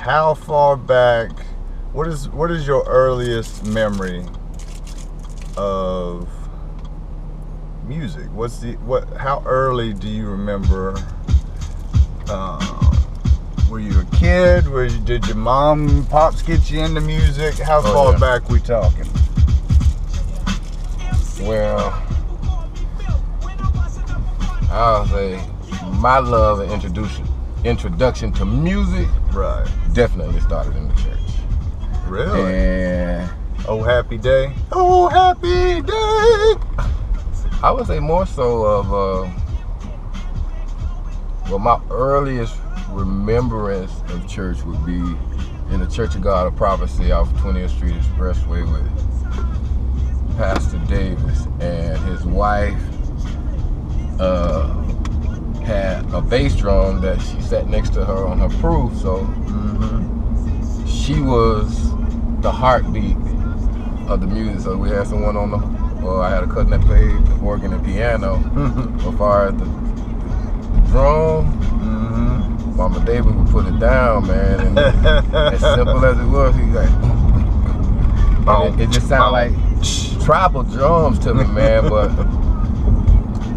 how far back? What is your earliest memory of music? How early do you remember? Were you a kid? Did your mom and pops get you into music? How far back we talking? Well, I'll say my love and introduction to music definitely started in the church. Really? And Oh Happy Day. Oh Happy Day. I would say more so of my earliest remembrance of church would be in the Church of God of Prophecy off 20th Street Expressway with Pastor Davis, and his wife had a bass drum that she sat next to her on her proof, so she was the heartbeat of the music. So we had someone on I had a cousin that played the organ and piano. As far as the drum, Mama David would put it down, man, and as simple as it was, he like, it just sounded like tribal drums to me, man, but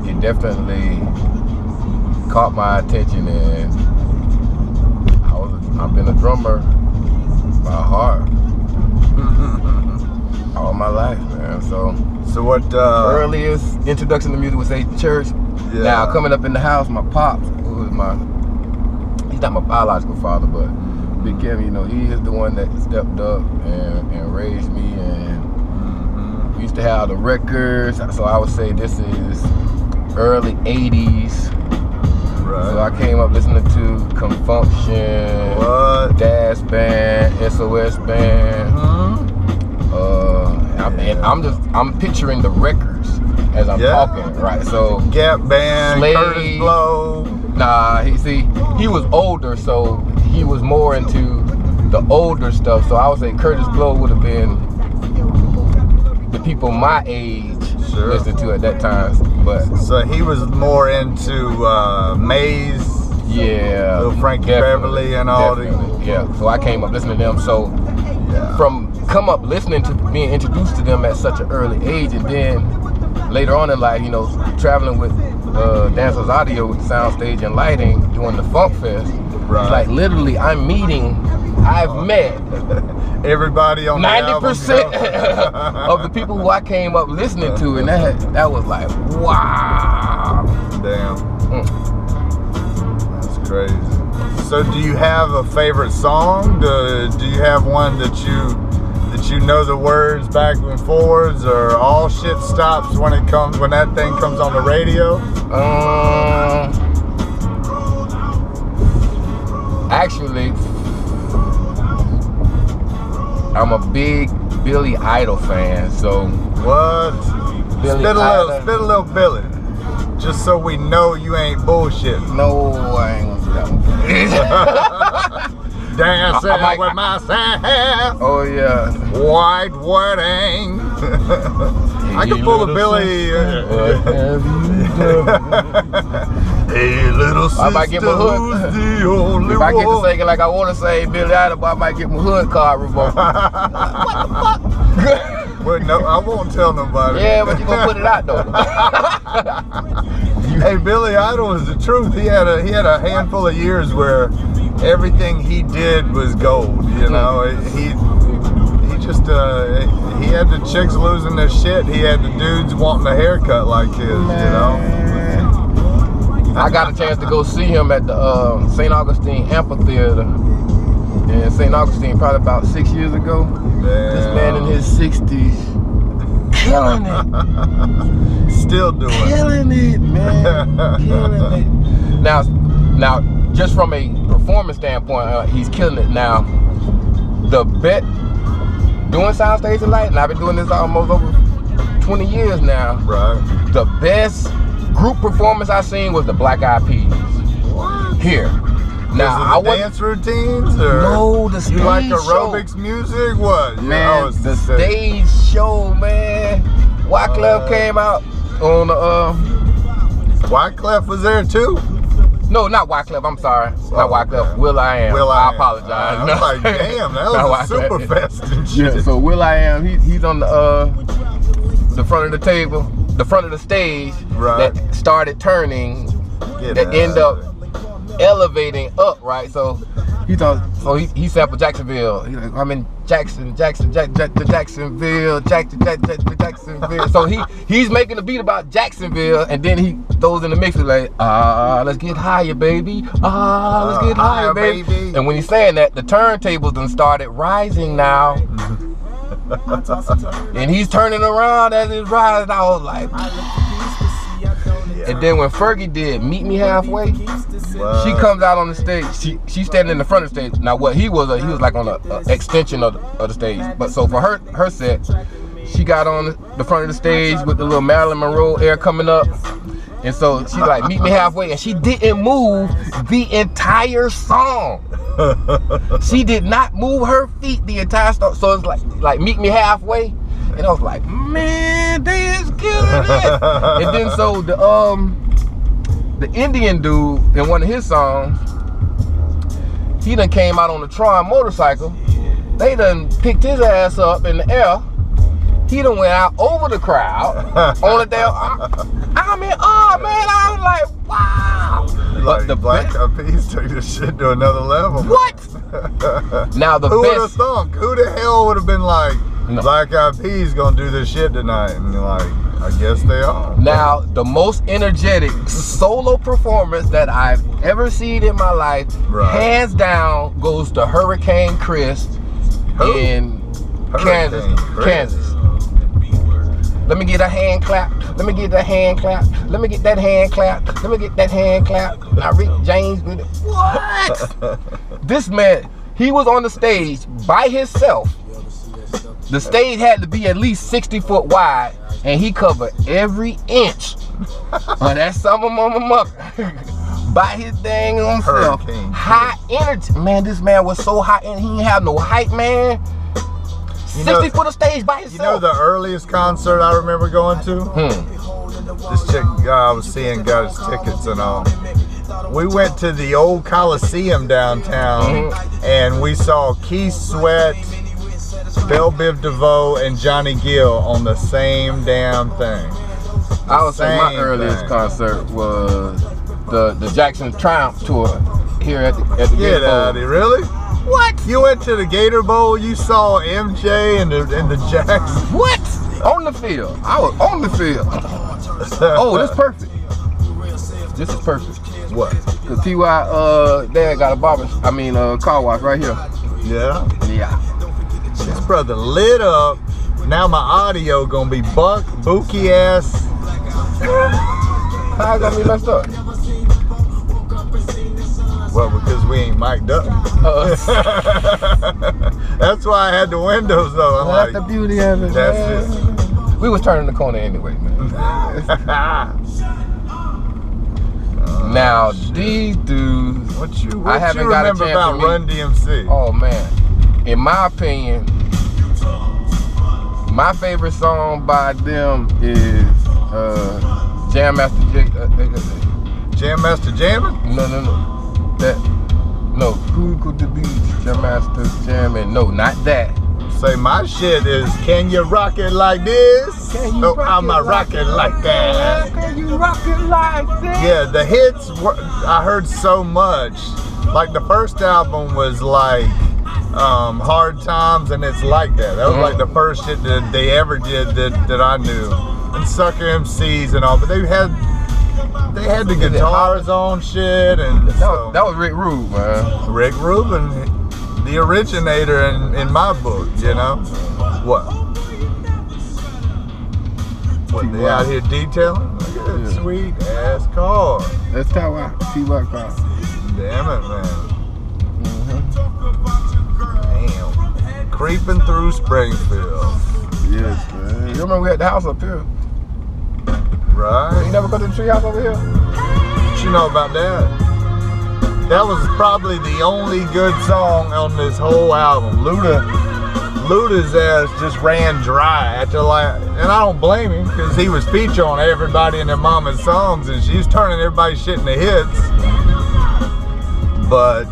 it definitely caught my attention, and I've been a drummer by heart all my life, man. So what earliest introduction to music was say church. Yeah. Now coming up in the house, my pops, who is he's not my biological father, but Big Kevin, you know, he is the one that stepped up and raised me, and we used to have the records. So I would say this is early 80s. Right. So I came up listening to Confunction, Dash Band, SOS Band. I'm picturing the records as I'm talking, right? So Gap Band, Slade, Curtis Blow. Nah, he was older, so he was more into the older stuff. So I would say Curtis Blow would have been the people my age listened to at that time. But so he was more into Maze, Little Frankie Beverly, and all the. Yeah, so I came up listening to them. So being introduced to them at such an early age, and then later on in life, you know, traveling with Dancers Audio with soundstage and lighting, doing the Funk Fest. Right. It's like literally I've met everybody on 90% of the people who I came up listening to, and that was like, wow. Damn. That's crazy. So do you have a favorite song? Do you have one that you know the words back and forwards, or all shit stops when that thing comes on the radio? Actually, I'm a big Billy Idol fan, so what? Spit a little Billy, just so we know you ain't bullshitting. No, I ain't gonna do that one. Dancing with myself. Oh yeah. White wedding. I can pull a Billy. What have you done? Hey, little sister, I might get my hood. the only if I get to one. singing like I want to say Billy Idol, I might get my hood card revoked. What the fuck? But no, I won't tell nobody. Yeah, but you gonna put it out though. Hey, Billy Idol is the truth. He had a handful of years where everything he did was gold. You know, he had the chicks losing their shit. He had the dudes wanting a haircut like his. You know. I got a chance to go see him at the St. Augustine Amphitheater in St. Augustine probably about 6 years ago. Damn. This man in his 60s, killing it. Still doing it. Killing it, man. Killing it. Now, just from a performance standpoint, he's killing it. Now, doing soundstage and light, and I've been doing this almost over 20 years now. Right. The best group performance I seen was the Black Eyed Peas. What? Here. Now, was it dance routines, or no, the stage you like show. aerobics music? What? Man, the stage show, man. Wyclef came out on Wyclef was there too. No, not Wyclef. I'm sorry. Not Wyclef. Okay. Will.i.am. I apologize. I was like, damn, that was a super fest and shit. Yeah, so Will.i.am, he's on the front of the table, the front of the stage, right, that started turning, that end up elevating up, right? So he sampled Jacksonville. He's like, I'm in Jacksonville. So he's making a beat about Jacksonville, and then he throws in the mix like, let's get higher, baby. Let's get higher, baby. And when he's saying that, the turntables done started rising now. And he's turning around as he's rising. I was like, and then when Fergie did Meet Me Halfway, she comes out on the stage. She's standing in the front of the stage. Now what he was like on an extension of the stage. But so for her set, she got on the front of the stage with the little Marilyn Monroe air coming up. And so she's like, meet me halfway. And she didn't move the entire song. She did not move her feet the entire song. So it's like meet me halfway. And I was like, man, they is killing it. And then so the Indian dude in one of his songs, he done came out on the Tron motorcycle. They done picked his ass up in the air. He done went out over the crowd on the damn. I mean, oh man, I was like, wow. Like the Black Eyed Peas took this shit to another level. What? Now the who best. would have thunk? Who the hell would have been like, no, Black Eyed Peas gonna do this shit tonight? And you're like, I guess they are. Now the most energetic solo performance that I've ever seen in my life, hands down, goes to Hurricane Chris in Kansas. Let me get a hand clap. Let me get a hand clap. Let me get that hand clap. Let me get that hand clap. Now Rick James with it. What? This man, he was on the stage by himself. The stage had to be at least 60 foot wide, and he covered every inch of that summer mama mucker by his dang on self. High energy. Man, this man was so high, and he didn't have no height, man. 60 foot of stage by himself. You know the earliest concert I remember going to? This chick I was seeing got his tickets and all. We went to the old Coliseum downtown, and we saw Keith Sweat, Belle Biv DeVoe, and Johnny Gill on the same damn thing. I would say my earliest concert was the Jackson Triumph tour here at the Get out of here, really? What? You went to the Gator Bowl, you saw MJ and the Jags? What? On the field. I was on the field. Oh, this is perfect. This is perfect. What? Cause T.Y. Dad got a car wash right here. Yeah? Yeah. This brother lit up. Now my audio gonna be bookie ass. How gonna be messed up? Well, because we ain't mic'd up. That's why I had the windows though. That's the beauty of it. That's it. We was turning the corner anyway, man. Now these dudes, what you remember about Run DMC? Oh man, in my opinion, my favorite song by them is Jam Master Jam Master Jammin'? No, who could the beat? Jam Master Jammin'? No, not that. Say my shit is, can you rock it like this? Can you no, I'ma rock it like that. Can you rock it like this? Yeah, the hits I heard so much. Like the first album was like Hard Times, and It's Like That. That was like the first shit that they ever did that I knew. And Sucker MCs and all, but they had the guitars on shit, and that was Rick Rube, man. Rick Rubin, the originator in my book, you know. What they out here detailing? Look at that sweet ass car. That's T.Y. car. Damn it, man. Damn. Creeping through Springfield. Yes, man. You remember we had the house up here? Right. You never go to the treehouse over here? What you know about that? That was probably the only good song on this whole album. Luda's ass just ran dry after and I don't blame him, because he was featured on everybody in their mama's songs, and she's turning everybody's shit into hits. But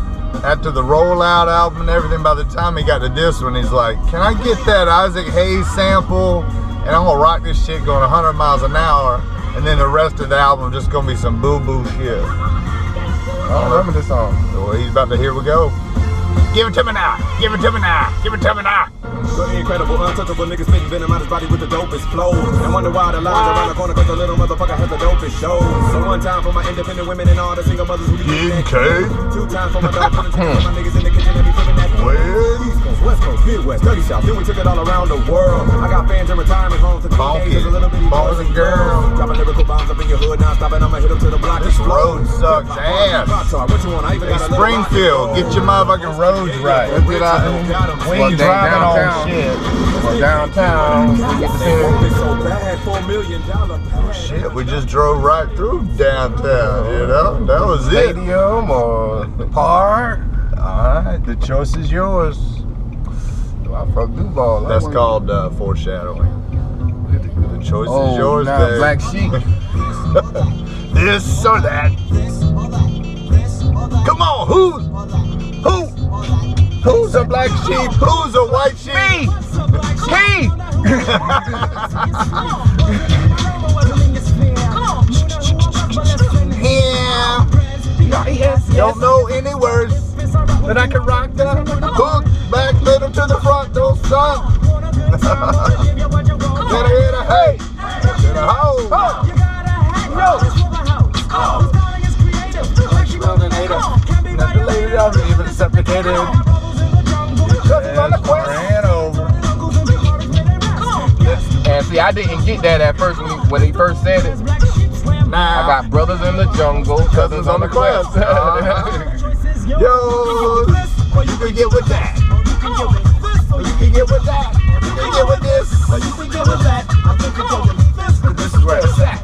after the Rollout album and everything, by the time he got to this one, he's like, can I get that Isaac Hayes sample? And I'm gonna rock this shit going 100 miles an hour. And then the rest of the album just gonna be some boo-boo shit. I don't remember this song. Well, he's about to, here we go. Give it to me now, give it to me now, give it to me now. Incredible, untouchable niggas spitting venom out his body with the dopest flow. And wonder why the lines around the corner cause the little motherfucker has the dopest show. So one time for my independent women and all the single mothers who be getting cake. 2 times for my dog for my niggas in the kitchen and be flipping that. East Coast, West Coast, Midwest, Dirty South. Then we took it all around the world. I got fans in retirement homes and Bonky, a little bitty boys and girls. Dropping lyrical bombs up in your hood, now stopping, I'ma hit them to the block. This road sucks ass. What you want? I even Hey, got a Springfield, get your motherfucking roads right. Let's get out We ain't driving on shit. Well, downtown, we get to see Oh shit, we just drove right through downtown, you know? That was it. stadium or the park. Alright, the choice is yours. I'm from Duval. That's called foreshadowing. The choice is yours, now babe. Black Sheep. This or that. Come on, who's a black sheep? Who's a white sheep? Me! Yeah. Don't know any words, but I can rock the hook back, little to the front, don't stop. Get a hit a hey, get a ho. Not the lady of me, even suffocated. Ran over. And see, I didn't get that at first when he first said it. Now I got brothers in the jungle, cousins on the quest. Yo, you can get with that. You can get with that. You can get with this. You can get with that. This is where it's at.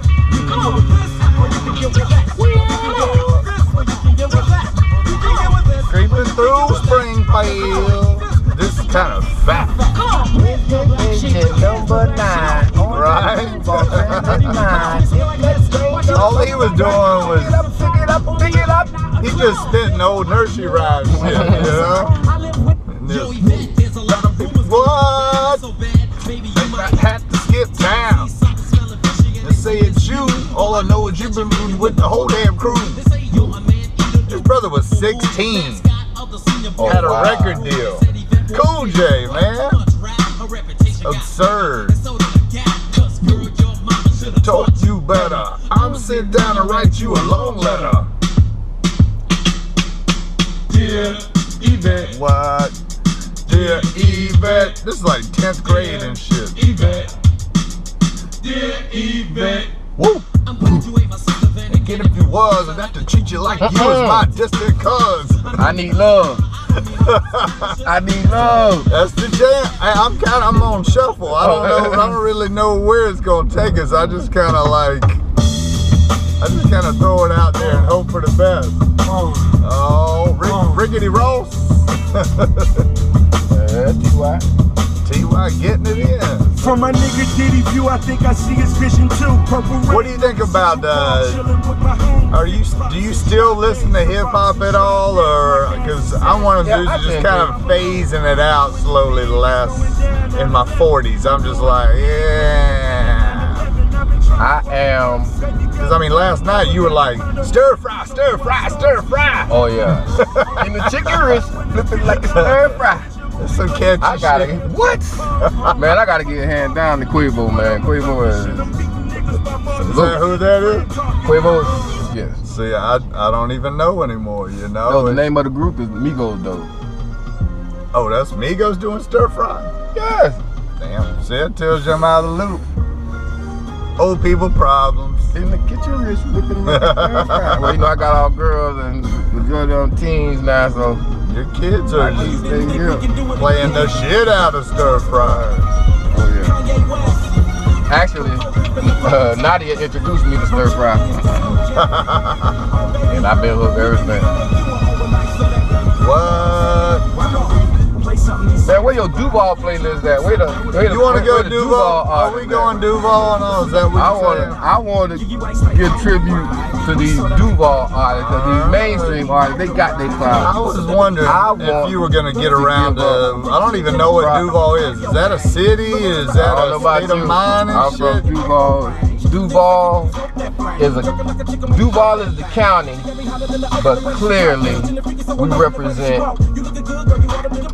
Creeping through Springfield. This is kind of fat. Number 9. Right? All he was doing was pick it up. he just spitting old nursery rhyme shit, you know? And this, what? I had to skip town. Let's say it's you. All I know is you've been with the whole damn crew. His brother was 16. Had a record deal. Cool J, man. Absurd. Should've told you better. I'm sit down and write you a long letter. Dear Yvette. What? Dear Yvette. This is like 10th grade and shit. Yvette. Dear Yvette. Woo! And get if you was, I'd have to treat you like you was my distant cuz. I need love. I need love. That's the jam. I'm on shuffle. I don't really know where it's gonna take us. I just kind of throw it out there and hope for the best. Rickety Ross. T.Y. getting it in. From my nigga Diddy view, I think I see his vision too. Purple What do you think about do you still listen to hip hop at all, or because I'm one of those who's just kind of phasing it out slowly in my 40s. I'm just like, yeah. I am. Because I mean, last night you were like, stir fry, stir fry, stir fry. Oh yeah. And the chicken wrist flipping like a stir fry. That's some catchy I gotta shit. what? Man, I gotta get a hand down to Quavo, man. Quavo is. Is that who that is? Quavo is, yes. See, I don't even know anymore, you know? No, the name of the group is Migos, though. Oh, that's Migos doing stir fry? Yes. Damn, see, it tells you I'm out of the loop. Old people problems. In the kitchen, wrist whipping like a stir fry. Well, you know, I got all girls and majority of them teens now, so. Your kids are just Yeah. playing the shit out of stir fries. Oh, yeah. Actually, Nadia introduced me to stir fry. And I've been hooked ever since. What? Play something Man, where your Duval playlist at? You want to go Duval? Are we going Duval? No, is that what you're saying? I want to give tribute to these Duval artists, because these mainstream artists, they got their clout. I was wondering if you were going to get around to, I don't even know what Duval is. Is that a city? Is that a state of mind and shit? I'm from Duval. Duval is the county, but clearly we represent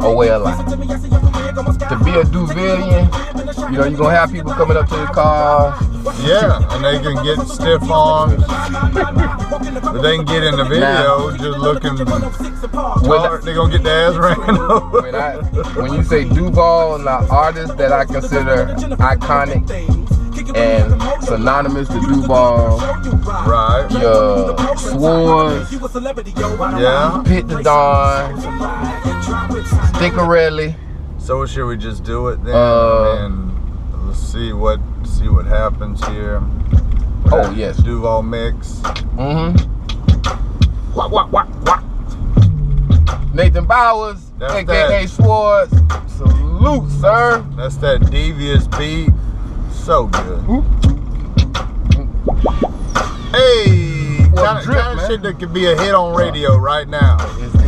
a way of life. To be a Duvalian, you know, you're gonna have people coming up to the car. Yeah, and they can get stiff arms, but they can get in the video just looking hard. They're gonna get their ass ran over. When you say Duval, and the artists that I consider iconic and synonymous to Duval, right? Your Swords, yeah, Pit the Dawn, Stickerelli. So should we just do it then? And let's see what happens here. Oh yes, Duval mix. Nathan Bowers, That's aka Swords. Salute, sir. That's that devious beat. So good. Hey, kind of shit that could be a hit on radio right now.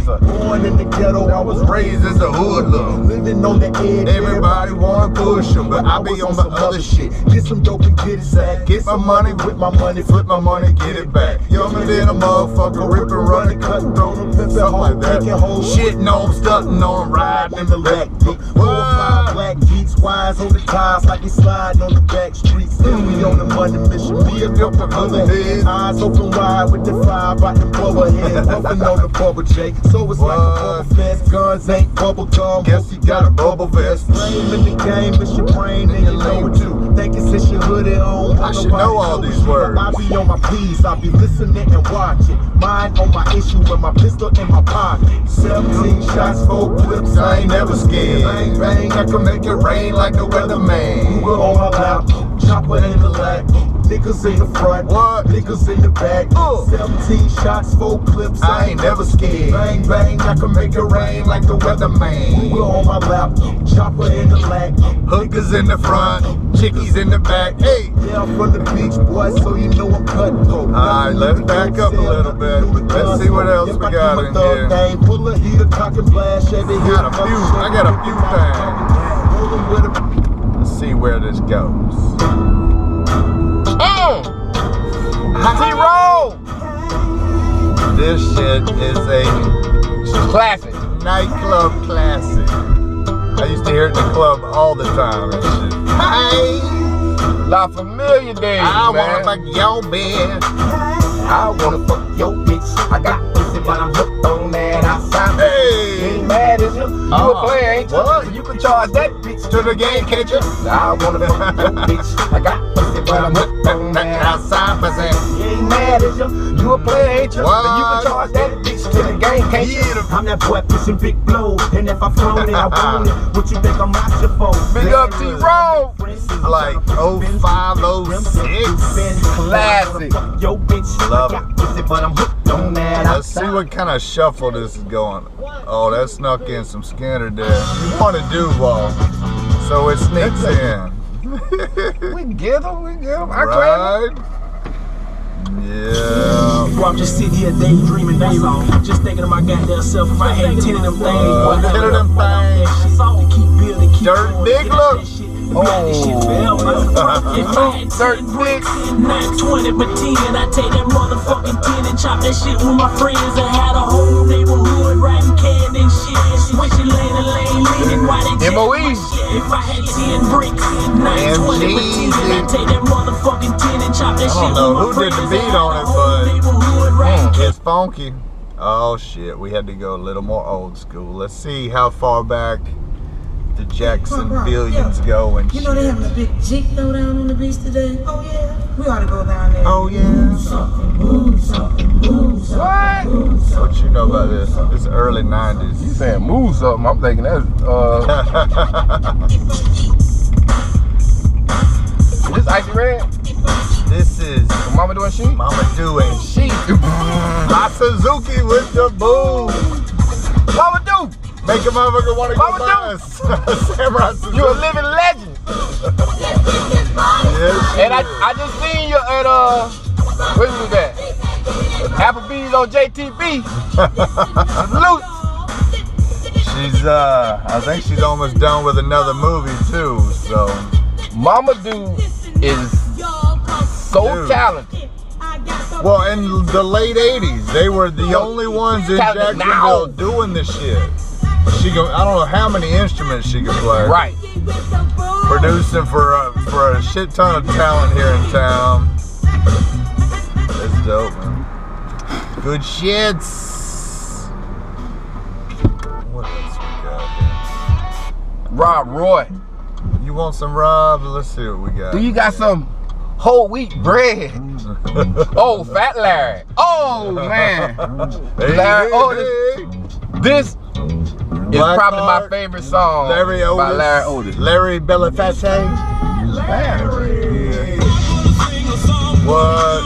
Born in the ghetto, I was raised as a hoodlum. living on the edge. Everybody wanna push 'em, but I be on the other shit. Get some dope and get it sack. Get my money, with my money, flip my money, get it back. Younger than a motherfucker, rip and run and cut and throw them, something like that. Shitting on 'em, stunting on 'em, riding in the back. 4 or 5 black geeks, wise on the tires like it's sliding on the back streets. Then we on the money mission, me a couple other heads. Eyes open wide with the 5 out the bubble head, puffing on the bubble J. So it's like a bubble fest, guns ain't bubble gum. Guess you got a bubble vest. Flame in the game, it's your brain and you know it too. Think it's your hoodie on. I should know all these words. I be on my P's, I be listening and watching. Mind on my issue with my pistol in my pocket. 17 shots, 4 clips, I ain't never scared. Bang, bang, I can make it rain like the weatherman. We're on my lap, chopper in the lap. Niggas in the front, What? niggas in the back. 17 shots, 4 clips, I ain't never scared. Bang, bang, I can make it rain like the weatherman. We're on my lap, chopper in the lap. Hookers in the front, chickies in the back. Hey! Yeah, I'm from the beach, boy, so you know I'm cutting throat. Alright, let's back up a little bit. Let's see what else we got in here. Pull a heater, cock and blast, I got a few things. Let's see where this goes. T-Roll! This shit is a Classic. nightclub classic. I used to hear it in the club all the time and shit. Hey! La Familia days, I man. wanna fuck your bitch. I wanna fuck your bitch. I got pussy, but I'm hooked on that outside. Hey! Ain't mad as you. You a player, ain't you? What? You can charge that bitch To the game catcher. I wanna fuck your bitch. I got pussy, but I'm hooked on that Outside percent. You ain't mad as you. You a player, ain't you? What? You can charge that bitch to the game, can't you? I'm that boy pushing big blow, and if I flown it, I want it. What you think I'm out your phone? Big up T-Roll. Like 05, 06. Classic. Yo, bitch, Love I got pussy, but I'm hooked on that. Let's see what kind of shuffle this is going. Oh, that snuck in some Skinner there. You want to Duval, so it sneaks in. We get them. I claim Right? Yeah. Bro, I'm just sitting here daydreaming, that's all. Just thinking of my goddamn self. If I had 10 of them things, 10 of them things. to keep building, keep Dirt going, big get out look. that shit. If I had 10 bricks, not 20 but 10, I take that motherfucking 10 and chop that shit with my friends and had a whole neighborhood riding can and shit. Switching lane to lane, leaning while they take my shit. If I had 10 bricks, not 20 but 10, I take that motherfucking 10 and chop that shit with know my who did friends the beat and had on a it, whole but neighborhood riding can. It's funky. Oh shit, we had to go a little more old school. Let's see how far back the Jackson Billions go and You shit. know they having a big Jeep throw down on the beach today? Oh yeah. We ought to go down there. Oh yeah. What? What you know about this? It's early 90s. You saying move something? I'm thinking that's Is this Icy Red? This is Mama doing she? Mama doing She. La Suzuki with the boom. Mama do. Make a motherfucker want to go buy a Samurai Suzuki. You're a living legend. Yes, And I just seen you at where was that? Applebee's on JTB. Salute. she's I think she's almost done with another movie too. So Mama Dude is so talented. well, in the late '80s, they were the only ones in Talented Jacksonville now. doing this shit. She go, I don't know how many instruments she can play. Right. Producing for a shit ton of talent here in town. It's dope, man. Good shits. What else we got here? Rob Roy. You want some Rob? Let's see what we got. Do you got some whole wheat bread? Oh, Fat Larry. Oh, man. Hey, Larry hey, Otis. This is Black probably my Card, favorite song Larry Otis. by Larry Otis. Larry Belafonte. Larry. What?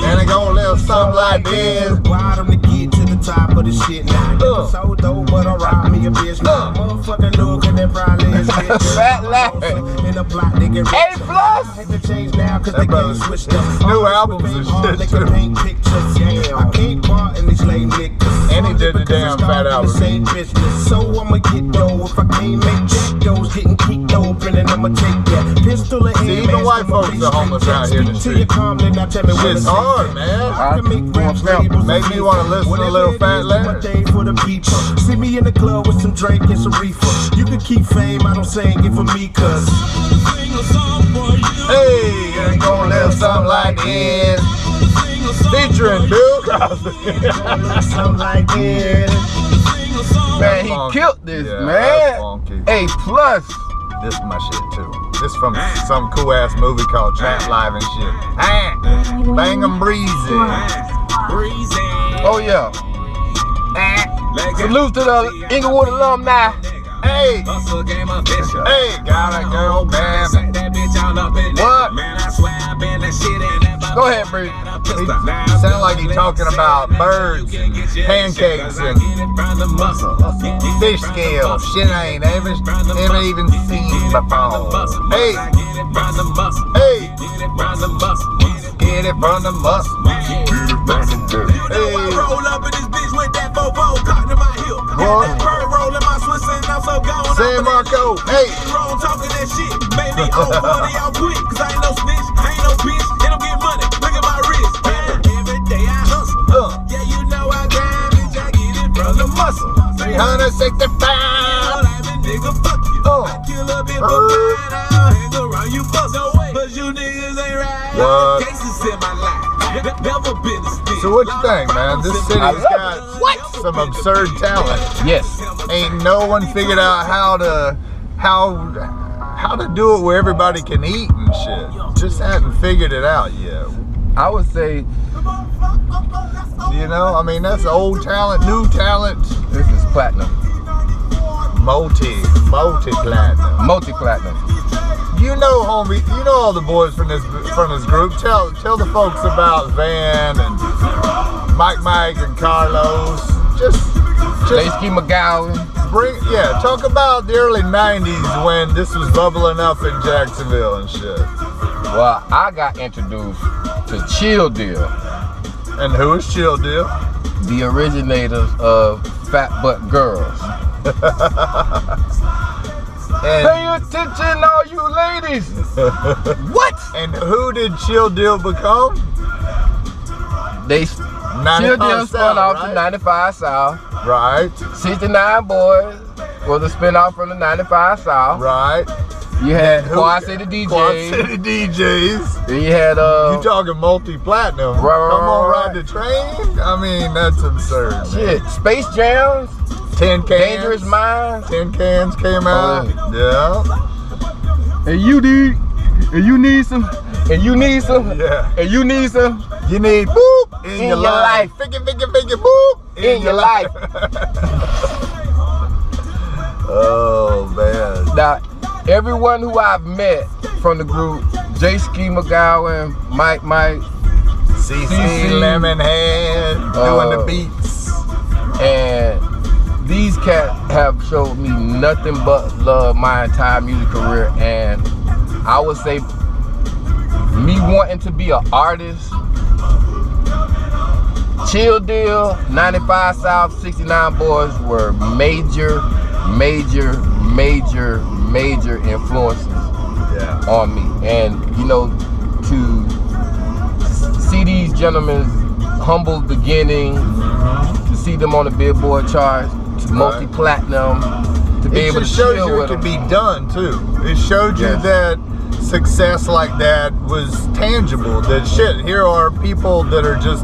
And it gonna live something like this. Bottom to get to the top of the shit now. So dope, but I rob me a bitch now. Motherfucking look and that probably is Fat Larry. in a block, they get A plus. had to change now cause That they brother's- can't switch up. new albums and shit, They too. can paint pictures, yeah. I can't part in these lame niggas. And he did the damn Fat Album. The same business. So I'ma get dough. If I can't make jack doughs, getting kicked open and I'ma take that pistol and See, even white folks are homeless out here in the street. Shit's hard, man. Make me wanna listen to Lil Fat Larry. See me in the club with some drink and some reefer. You can keep fame, I don't sing it for me, cause Hey, it gonna live something like this. Featuring Bill Cosby. something like this. Man, he funky. killed this, Yeah, that's man. funky. A plus. This is my shit too. This from some cool ass movie called Trap Live and shit. Ah, Bang 'em breezy. Oh, yeah. Salute to the Inglewood alumni. Hey, hey, gotta go, baby. What? Go ahead, Bree. He sound like he talking about birds, and pancakes, and fish scales. Shit I ain't ever even seen before. Hey, hey, get it from the muscle. Hey, Roll up in this bitch with that bobo cotton in my hip. What? Bird roll in my Swiss and I'm so gone. San Marco. Hey, Wrong talking that shit. Baby, oh, funny, I'll quit. Cause I ain't no snitch, I ain't no bitch. And I'm getting money. Look at my wrist. Every day I hustle. Yeah, you know I grind, bitch. I get it from the muscle. 365. Nigga, fuck you. I kill a bit for mine. I'll hang around you bust. But you niggas ain't right. What? Cases in my life. Never been a stick. So what you think, man? This city's got some absurd talent. Yes. Ain't no one figured out how to do it where everybody can eat and shit. Just hadn't figured it out yet. I would say You know, I mean, that's old talent, new talent, this is platinum. multi-platinum. Multi-platinum. You know, homie, you know all the boys from this group. Tell the folks about Van and Mike and Carlos. Just J.Ski McGowan. talk about the early 90s when this was bubbling up in Jacksonville and shit. Well, I got introduced to Chill Deal, And who is Chill Deal? the originators of Fat Butt Girls. And, Pay attention, all you ladies. What? and who did Chill Deal become? They 95 Chill Deal spun South, off right? to 95 South. Right, 69 Boys was a spinoff from the 95 South. right. You had Who- Quad City DJs. Quad City DJs. Then you had You talking multi-platinum? Right, Come on, right. ride the train. I mean, that's absurd. Man. shit, Space Jams, Tin cans. Dangerous Minds. Tin cans came out. Yeah. And you need some, and you need some, Yeah. and you need some You need boop in your life. life. Figure boop in your life. Oh man. Now, everyone who I've met from the group, J.Ski McGowan, Mike, CC Lemonhead doing the beats. and these cats have showed me nothing but love my entire music career, and I would say me wanting to be an artist, Chill Deal, 95 South, 69 Boys were major influences on me. And you know, to see these gentlemen humble beginning, to see them on the Billboard charts, to multi-platinum, to be able to shows chill you with it could them. be done too. It showed you that success like that was tangible. That shit, here are people that are just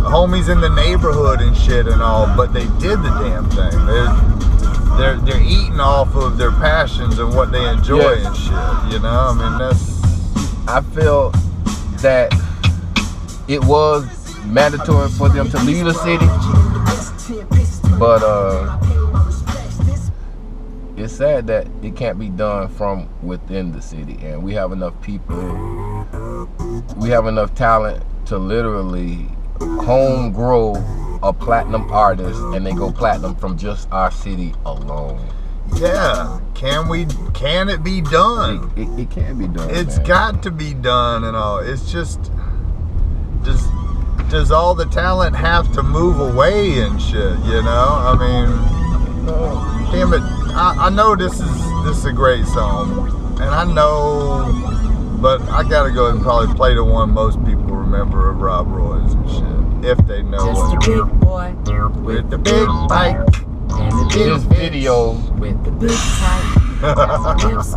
homies in the neighborhood and shit and all, but they did the damn thing. They're eating off of their passions and what they enjoy and shit. You know, I mean, I feel that it was mandatory for them to leave the city, but it's sad that it can't be done from within the city, and we have enough people, we have enough talent to literally home grow a platinum artist, and they go platinum from just our city alone. yeah. Can it be done? It can be done. It's man. got to be done and all. It's just, does all the talent have to move away and shit, you know? I mean, damn it. I know this is a great song, and I know, but I gotta go ahead and probably play the one most people remember of Rob Roy's and shit, if they know Just a it. big boy With the big bike and the big This video, with the big tight.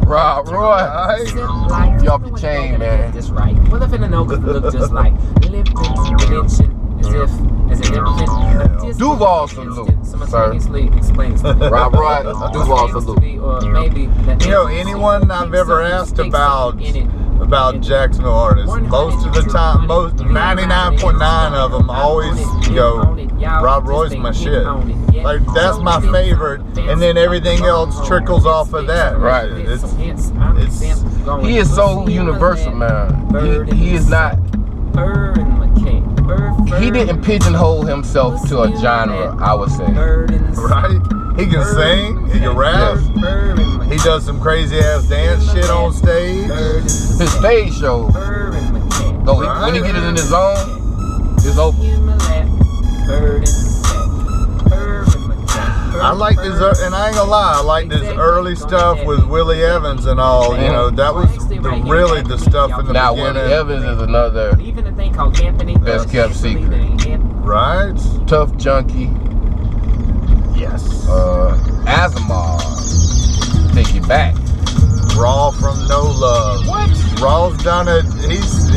Rob Roy, you off the chain, man. Just right. Well, I finna know 'cause it look just like lip invention, as if an infant. Duval salute, Simultaneously explains to me. Rob Roy, Duval salute. Or maybe that You know, anyone I've ever asked about Jacksonville artists, most of the time, 99.9 of them always go, Rob Roy's my shit. Like, that's my favorite, and then everything else trickles off of that. Right. He is so universal, man. He is not. He didn't pigeonhole himself to a genre, I would say. Right? He can sing, he can rap, he does some crazy ass dance shit on stage. His stage show, though, when he get it in his zone, it's over. I like this, and I ain't gonna lie, I like this early stuff with Willie Evans and all. You know, that was really the stuff in the Now, beginning. Willie Evans is another best kept secret. Right? Tough Junkie, Yes. Asimov, Take It Back. Raw from No Love. What? Raw's done it.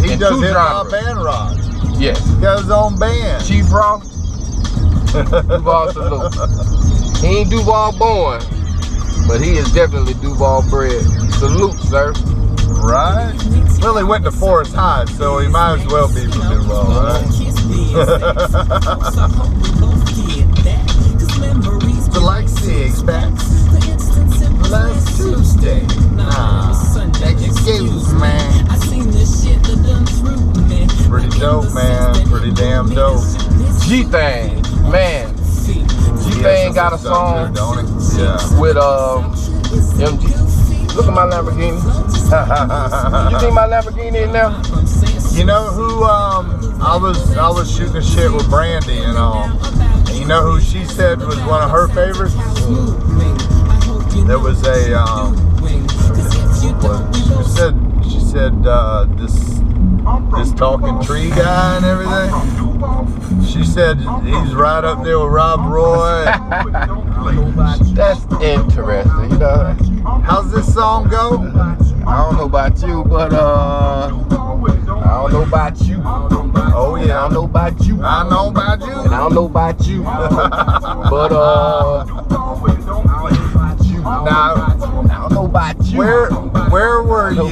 He In does two hip hop genres. and rock. Yes. He got his own band. Chief Raw, Duval salute. He ain't Duval born, but he is definitely Duval bred. Salute, sir. Right? Well, he went to Forest High, so he might as well be from Duval, right? So like six packs. Last Tuesday. Excuse, man. Pretty dope, man. Pretty damn dope. G-Thing, man. G-Thing got a song Yeah. with MG. Look at my Lamborghini. You think my Lamborghini in there? You know who I was shooting shit with Brandy and all. And you know who she said was one of her favorites? There was a she said this Talkin Tree guy and everything. She said he's right up there with Rob Roy. That's interesting, you know. How's this song go? I don't know about you, but I don't know about you. Oh yeah, I don't know about you. I know about you. And I don't know about you. But Now, I don't know about you. where were you,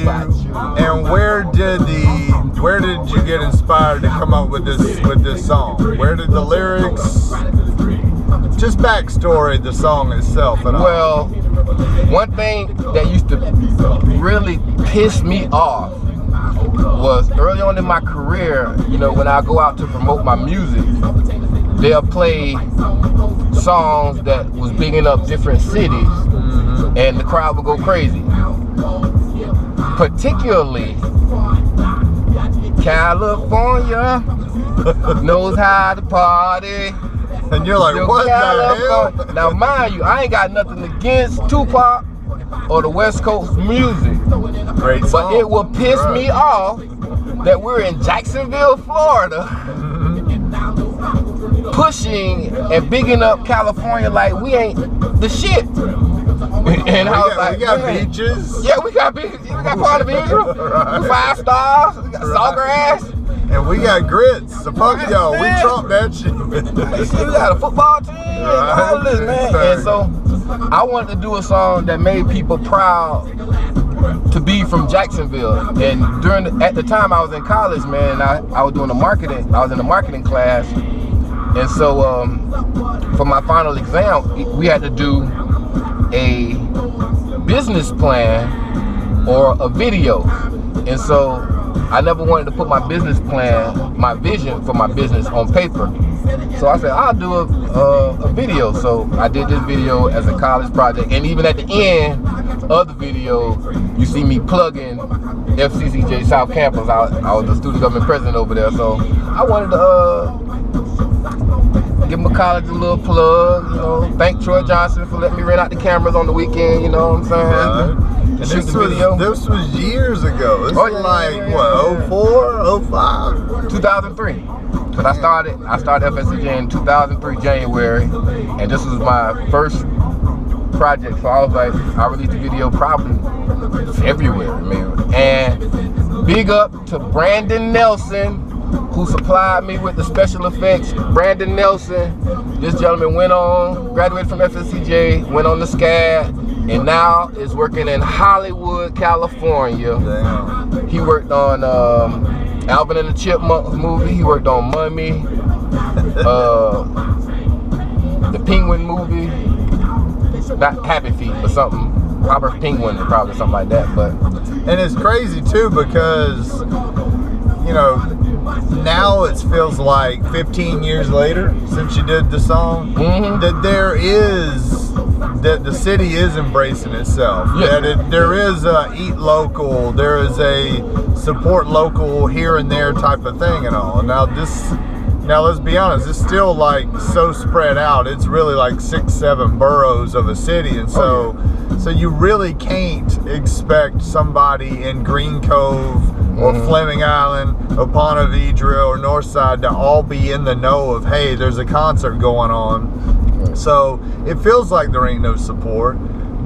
and where did you get inspired to come up with this song? Where did the lyrics, just backstory, the song itself and all? Well, one thing that used to really piss me off was early on in my career, you know, when I go out to promote my music, they'll play songs that was bigging up different cities, and the crowd would go crazy. Particularly, California knows how to party. And you're like, what the hell? Now, mind you, I ain't got nothing against Tupac or the West Coast music. Great song. But it will piss me off that we're in Jacksonville, Florida, pushing and bigging up California like we ain't the shit. And I was like, we got beaches. Yeah, we got beaches. We got part of beaches. Right. 5 stars. We got sawgrass. And we got grits. So fuck y'all. We trumped that shit. We got a football team and all this, man. And so I wanted to do a song that made people proud to be from Jacksonville. And at the time I was in college, man, I was doing the marketing. I was in the marketing class. And so for my final exam, we had to do a business plan or a video. And so I never wanted to put my business plan, my vision for my business on paper. So I said, I'll do a video. So I did this video as a college project. And even at the end of the video, you see me plugging FCCJ South Campus. I was the student government president over there. So I wanted to give my college a little plug, you know, thank Troy Johnson for letting me rent out the cameras on the weekend, you know what I'm saying? And this was years ago. This was like, what, 04, 05? 2003. Because I started FSCJ in 2003, January, and this was my first project. So I was like, I released the video probably February, maybe. And big up to Brandon Nelson, who supplied me with the special effects. Brandon Nelson, this gentleman graduated from FSCJ, went on the SCAD, and now is working in Hollywood, California. Damn. He worked on Alvin and the Chipmunks movie. He worked on Mummy, the Penguin movie, not Happy Feet, but something. Robert Penguin, probably something like that. But and it's crazy too because, you know, now it feels like 15 years later since you did the song, that the city is embracing itself. Yeah. That there is a eat local, there is a support local here and there type of thing and all. Now let's be honest, it's still like so spread out. It's really like 6-7 boroughs of a city, and so you really can't expect somebody in Green Cove or Fleming Island or Ponte Vedra or Northside to all be in the know of, hey, there's a concert going on. So it feels like there ain't no support,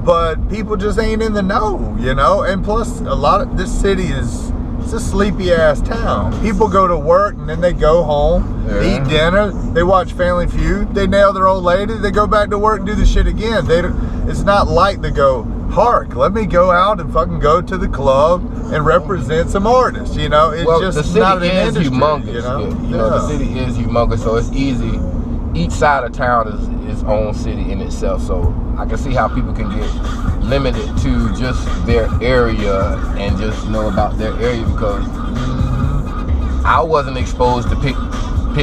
but people just ain't in the know, you know? And plus, a lot of this city it's a sleepy ass town. People go to work and then they go home, eat dinner, they watch Family Feud, they nail their old lady, they go back to work and do the shit again. It's not like they go, hark, let me go out and fucking go to the club and represent some artists, you know? It's just the city not an is industry, humongous, you know? You know, the city is humongous, so it's easy. Each side of town is its own city in itself, so I can see how people can get limited to just their area and just know about their area, because I wasn't exposed to Pitt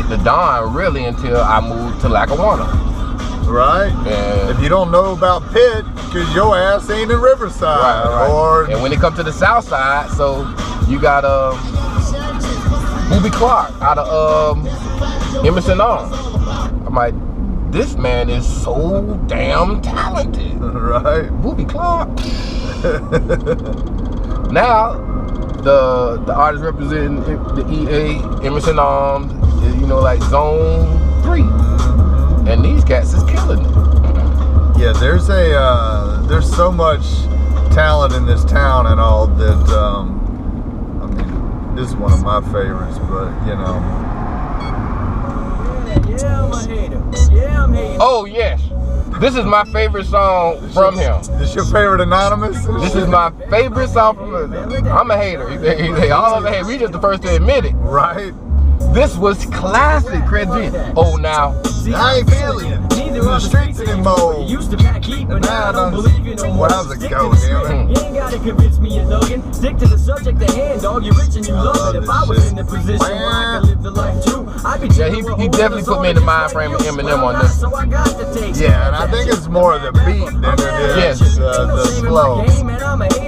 the Don really until I moved to Lackawanna. Right? And if you don't know about Pitt, because your ass ain't in Riverside. Right. Or and when it comes to the south side, so you got Booby Clark out of Emerson Arms. I'm like, this man is so damn talented. Right. Booby Clark. Now, the artist representing the EA, Emerson Arms, you know, like Zone 3. And these cats is killing it. Yeah, there's so much talent in this town and all that, I mean, this is one of my favorites, but, you know. Yeah, I'm a hater. Yeah, I'm hating. Oh, yes. This is my favorite song from him. This your favorite Anonymous? This is my favorite song from him. I'm a hater. They all of us hate. We just the first to admit it. Right. This was classic, Craig G. Oh, now. I ain't feeling it. In the streets anymore. Used to pack heat, but now I don't believe you no more. Well, how's it go, damn it? You ain't gotta convince me you're thuggin'. Stick to the subject at hand, dog. You're rich and you love it. If I was in the position where I could live the life too, I Yeah, he definitely put me in the mind frame of Eminem on this. Yeah, and I think it's more of the beat than it is the flow.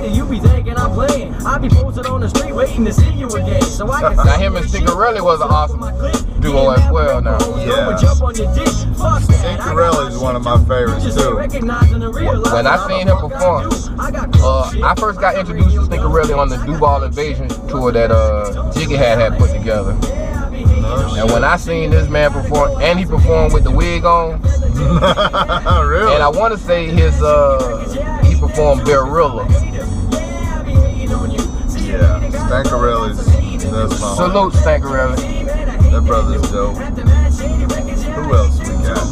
You be thinking I'm playing. I be posted on the street waiting to see you again. So I can Now him and Stinkerelli was an awesome duo as well. Now, yeah, Stinkerelli is one of my favorites too. When I seen him perform, I first got introduced to Stinkerelli on the Duval Invasion tour that Jiggy had put together. And when I seen this man perform, and he performed with the wig on, really? And I want to say he performed Barilla. Yeah, Stankarelli's that's my Salute Stankarelli. That brother's dope. Who else we got?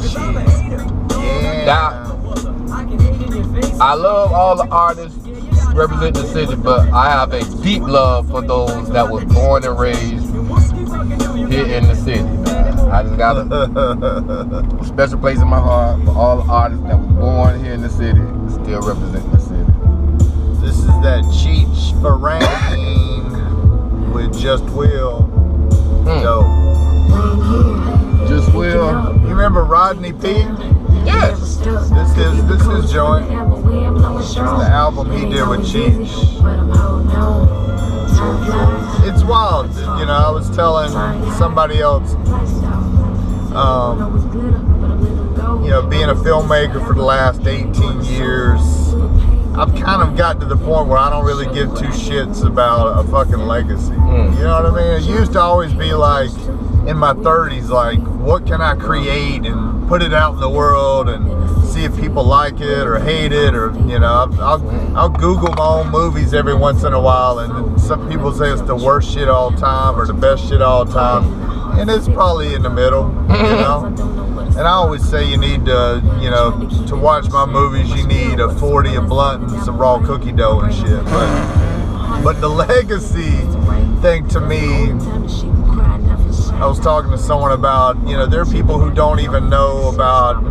Yeah. Now, I love all the artists representing the city, but I have a deep love for those that were born and raised here in the city. I just got a special place in my heart for all the artists that were born here in the city, still representing the city. This is that Cheech Farang with Just Will. Dope. Just Will. You remember Rodney P? Yes. This is joint. It's the album he did with Cheech. It's wild. You know, I was telling somebody else, you know, being a filmmaker for the last 18 years, I've kind of got to the point where I don't really give two shits about a fucking legacy. You know what I mean? It used to always be like, in my 30s, like, what can I create and put it out in the world and see if people like it or hate it, or, you know, I'll Google my own movies every once in a while, and some people say it's the worst shit all time or the best shit all time, and it's probably in the middle, you know? And I always say you need to, you know, to watch my movies, you need a 40, a blunt, and some raw cookie dough and shit. But the legacy thing to me, I was talking to someone about, you know, there are people who don't even know about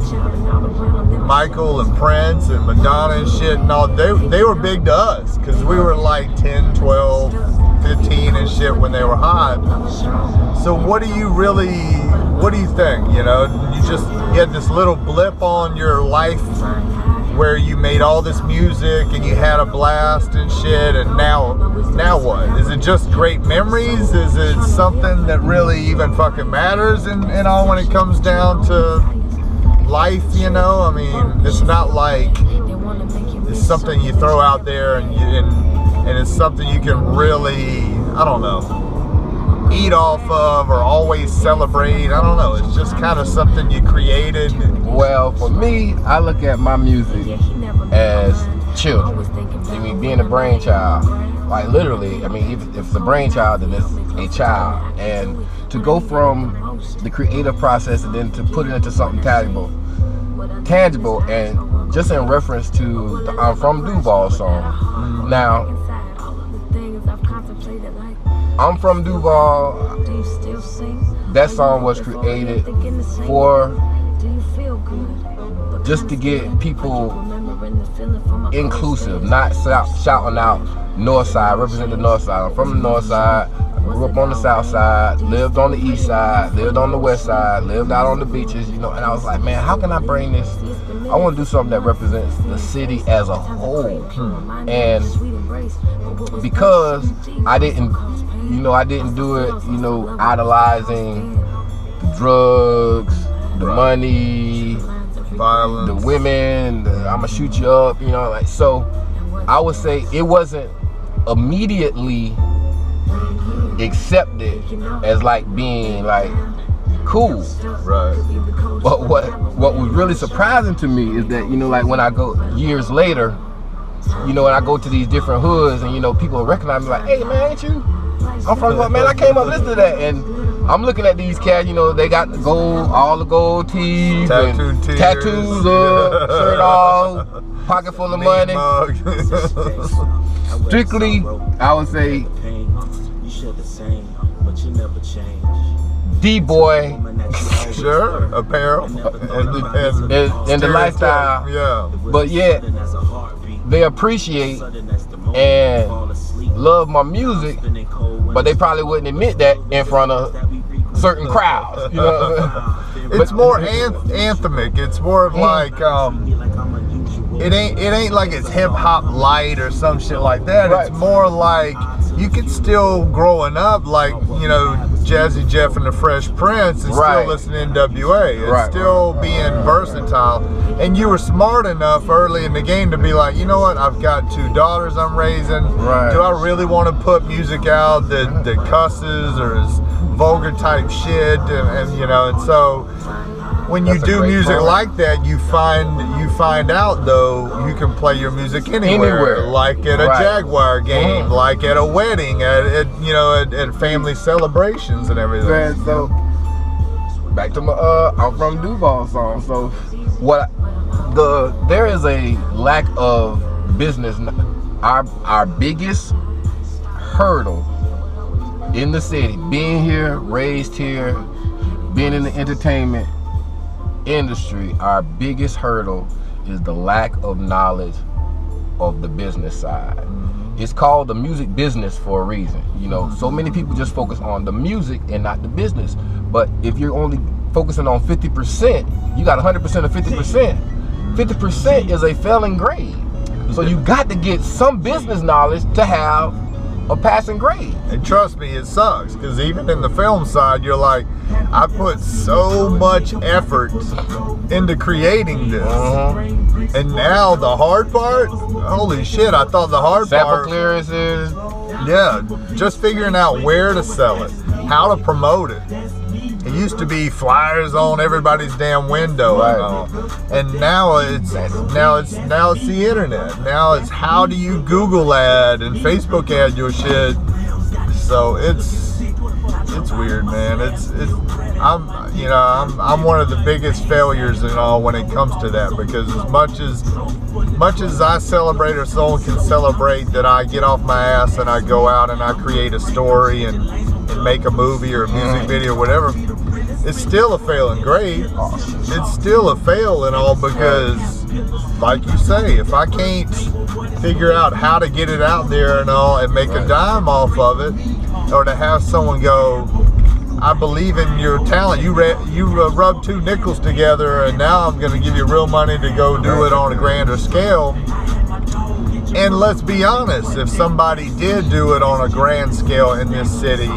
Michael and Prince and Madonna and shit and all. They were big to us because we were like 10, 12, 15 and shit when they were hot. So what do you think? You know, you had this little blip on your life where you made all this music and you had a blast and shit, and now what? Is it just great memories? Is it something that really even fucking matters and all when it comes down to life, you know? I mean, it's not like it's something you throw out there and it's something you can really, I don't know, eat off of or always celebrate. I don't know. It's just kind of something you created. Well, for me, I look at my music as children. I mean, being a brainchild, like literally, I mean, if it's a brainchild, then it's a child. And to go from the creative process and then to put it into something tangible, and just in reference to the I'm From Duval song. Now, I'm From Duval, that song was created for just to get people inclusive, not shouting out North Side, represent the North Side. I'm from the North Side, I grew up on the South Side, lived on the East Side, lived on the West Side, lived out on the beaches, you know, and I was like, man, how can I bring this? I want to do something that represents the city as a whole. And because I didn't do it, you know, idolizing the drugs, the money, violence, the women, I'ma shoot you up, you know, like, so I would say it wasn't immediately accepted as like being like cool. Right. But what was really surprising to me is that, you know, like when I go years later, you know, when I go to these different hoods and, you know, people recognize me like, hey man, ain't you? I'm from, man, I came up listening to that, and I'm looking at these cats, you know, they got the gold, all the gold teeth, tattoos, shirt off, pocket full of money. Strictly, I would say, D-boy, sure, apparel, and the lifestyle, yeah. But yet, they appreciate and love my music, but they probably wouldn't admit that in front of certain crowds, you know. It's more anthemic. It's more of like it ain't like it's hip hop light or some shit like that. Right. It's more like you could still growing up like, you know, Jazzy Jeff and the Fresh Prince and still listening to NWA. It's still being versatile. And you were smart enough early in the game to be like, you know what, I've got 2 daughters I'm raising. Right. Do I really want to put music out that cusses or is vulgar type shit? And you know, and so when you do music like that, you find out though you can play your music anywhere. Like at a Jaguar game, like at a wedding, at you know, at family celebrations and everything. Man, so back to my I'm From Duval song. So there is a lack of business. Our biggest hurdle in the city, being here, raised here, being in the entertainment industry, our biggest hurdle is the lack of knowledge of the business side. It's called the music business for a reason. You know, so many people just focus on the music and not the business. But if you're only focusing on 50%, you got 100% of 50%. 50% is a failing grade. So you got to get some business knowledge to have a passing grade. And trust me, it sucks, because even in the film side, you're like, I put so much effort into creating this. And now the hard part, holy shit, I thought the hard Sample part, clearances. yeah, just figuring out where to sell it, how to promote it. It used to be flyers on everybody's damn window, and now it's the internet. Now it's how do you Google ad and Facebook ad your shit. So it's weird, man. I'm one of the biggest failures and all when it comes to that, because as much as I celebrate or someone can celebrate that I get off my ass and I go out and I create a story and make a movie or a music video or whatever, it's still a failing grade. It's still a fail and all, because like you say, if I can't figure out how to get it out there and all and make a dime off of it, or to have someone go, I believe in your talent, you rub 2 nickels together and now I'm going to give you real money to go do it on a grander scale. And let's be honest, if somebody did do it on a grand scale in this city,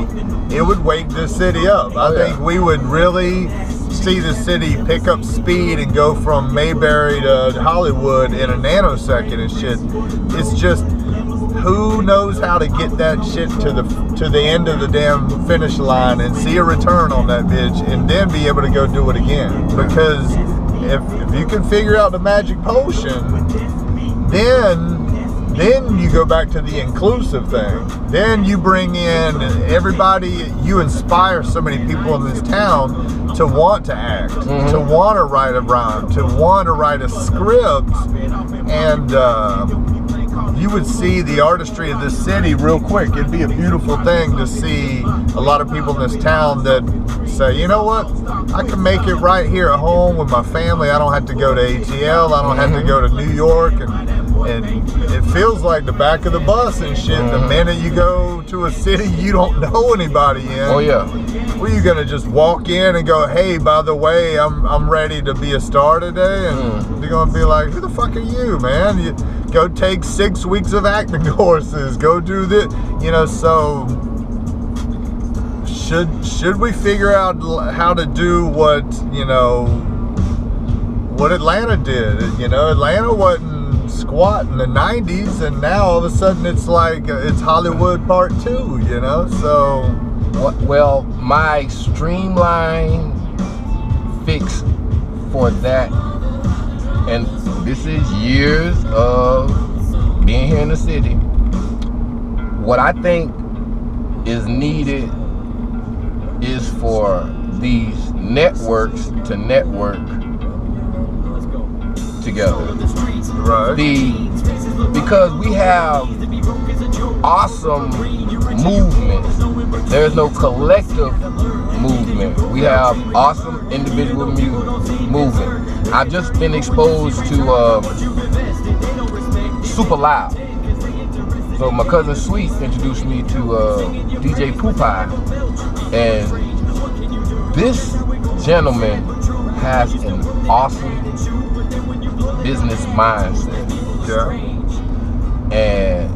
it would wake this city up. I think we would really see the city pick up speed and go from Mayberry to Hollywood in a nanosecond and shit. It's just, who knows how to get that shit to the end of the damn finish line and see a return on that bitch and then be able to go do it again. Because if you can figure out the magic potion, then you go back to the inclusive thing. Then you bring in everybody, you inspire so many people in this town to want to act, to want to write a rhyme, to want to write a script, and you would see the artistry of this city real quick. It'd be a beautiful thing to see a lot of people in this town that say, you know what, I can make it right here at home with my family. I don't have to go to ATL, I don't have to go to New York, and it feels like the back of the bus and shit. The minute you go to a city you don't know anybody in, were you gonna just walk in and go, hey, by the way, I'm ready to be a star today? And they're gonna be like, who the fuck are you, man? You go take 6 weeks of acting courses, go do this, you know. So should we figure out how to do what, you know, what Atlanta did? You know, Atlanta wasn't squat in the 90s, and now all of a sudden it's like it's Hollywood Part 2, you know. So well, my streamline fix for that, and this is years of being here in the city, what I think is needed is for these networks to network together. right, because we have awesome movements. There's no collective movement. We have awesome individual movement. I've just been exposed to Super Loud. So my cousin Sweet introduced me to DJ Poopai, and this gentleman has an awesome business mindset. Yeah. And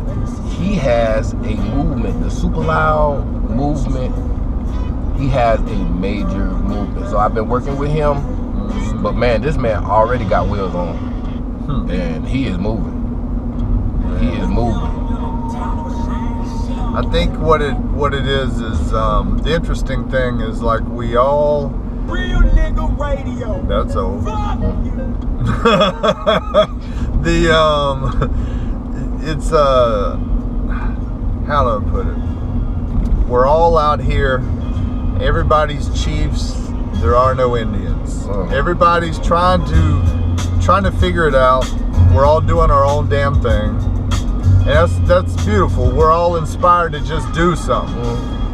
he has a movement, the super loud movement. He has a major movement. So I've been working with him, but man, this man already got wheels on, and he is moving. He is moving. I think what it is the interesting thing is like we all. Real nigga radio. That's old. It's how do I put it? We're all out here. Everybody's chiefs. There are no Indians. Everybody's trying to figure it out. We're all doing our own damn thing, and that's beautiful. We're all inspired to just do something.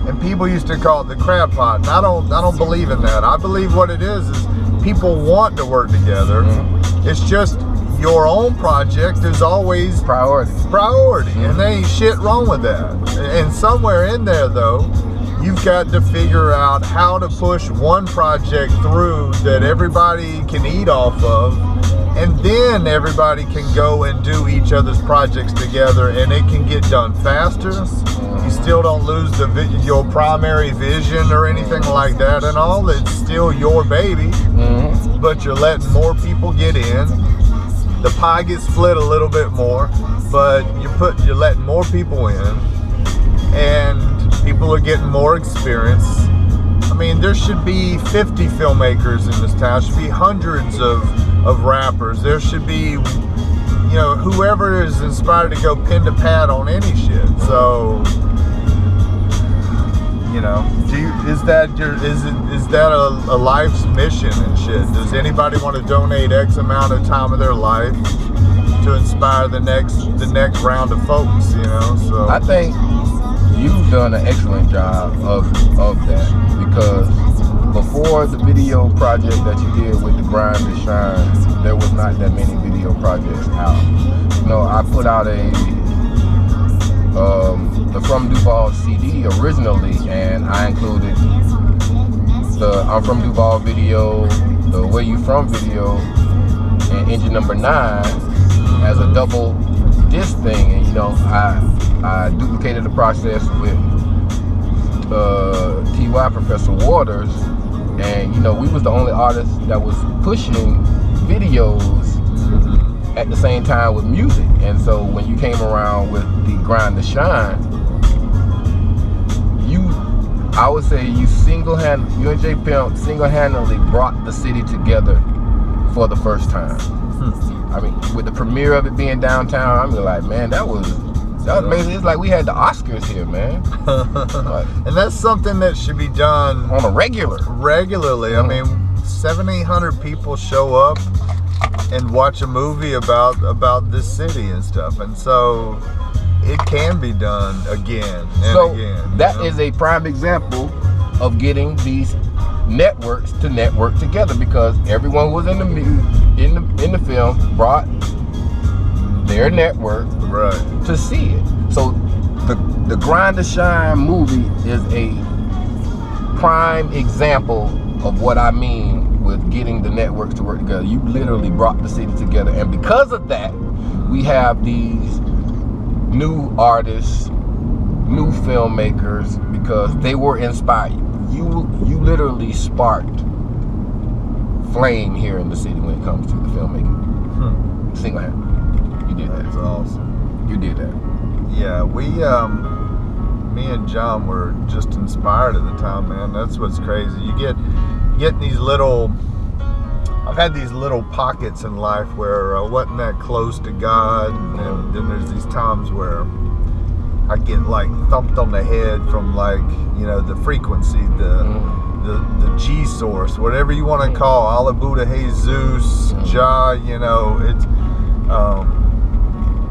And people used to call it the crab pot. And I don't believe in that. I believe what it is people want to work together. It's just your own project is always priority, and there ain't shit wrong with that. And somewhere in there though, you've got to figure out how to push one project through that everybody can eat off of, and then everybody can go and do each other's projects together, and it can get done faster. You still don't lose your primary vision or anything like that and all. It's still your baby, but you're letting more people get in. The pie gets split a little bit more, but you're letting more people in, and people are getting more experience. I mean, there should be 50 filmmakers in this town. There should be hundreds of rappers. There should be, whoever is inspired to go pen to pad on any shit. So, is that a life's mission and shit? Does anybody want to donate X amount of time of their life to inspire the next round of folks? So I think you've done an excellent job of that, because before the video project that you did with the Grind to Shine, there was not that many video projects out. I put out the From Duval CD originally, and I included the I'm From Duval video, the Where You From video, and Engine Number 9 as a double disc thing. And I duplicated the process with TY Professor Waters, and we was the only artist that was pushing videos at the same time with music. And so when you came around with the Grind to Shine, I would say you and J Pimp single-handedly brought the city together for the first time. I mean, with the premiere of it being downtown, I'm like, man, that was amazing. It's like we had the Oscars here, man. And that's something that should be done on a regularly. I mean, 700-800 people show up and watch a movie about this city and stuff, and so it can be done again and again. That is a prime example of getting these networks to network together, because everyone was in the film brought their network to see it. So the Grind to Shine movie is a prime example of what I mean with getting the networks to work together. You literally brought the city together, and because of that, we have these new artists, new filmmakers, because they were inspired. You literally sparked flame here in the city when it comes to the filmmaking. Single-handed. You did that. That's awesome. You did that. Yeah, me and John were just inspired at the time, man. That's what's crazy. You get these little. I've had these little pockets in life where I wasn't that close to God, and then there's these times where I get like thumped on the head from the frequency, the G source, whatever you want to call, Allah, Buddha, Jesus, Jah.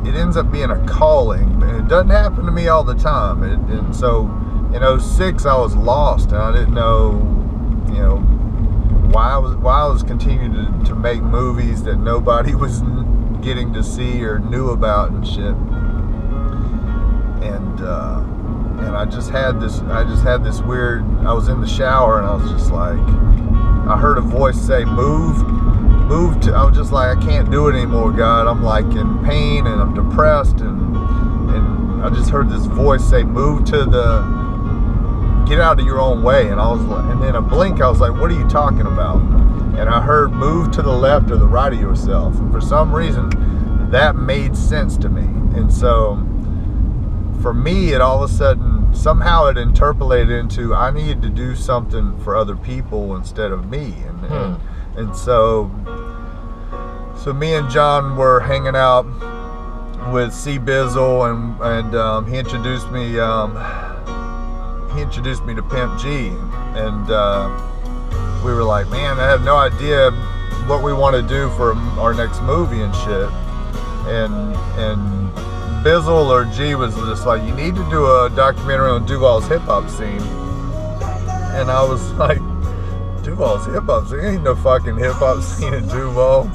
It ends up being a calling, and it doesn't happen to me all the time. And so in 06 I was lost, and I didn't know, why I was continuing to make movies that nobody was getting to see or knew about and shit. And and I just had this weird, I was in the shower and I was just like, I heard a voice say, move to, I was just like, I can't do it anymore, God. I'm like in pain and I'm depressed, and I just heard this voice say, move to the, get out of your own way. And I was like, and in a blink I was like, what are you talking about? And I heard, move to the left or the right of yourself. And for some reason that made sense to me. And so for me, it all of a sudden, somehow it interpolated into, I needed to do something for other people instead of me. And so me and John were hanging out with C Bizzle, and he introduced me to Pimp G, and we were like, man, I have no idea what we want to do for our next movie and shit. And Bizzle or G was just like, you need to do a documentary on Duval's hip hop scene. And I was like, Duval's hip hop scene? Ain't no fucking hip hop scene in Duval.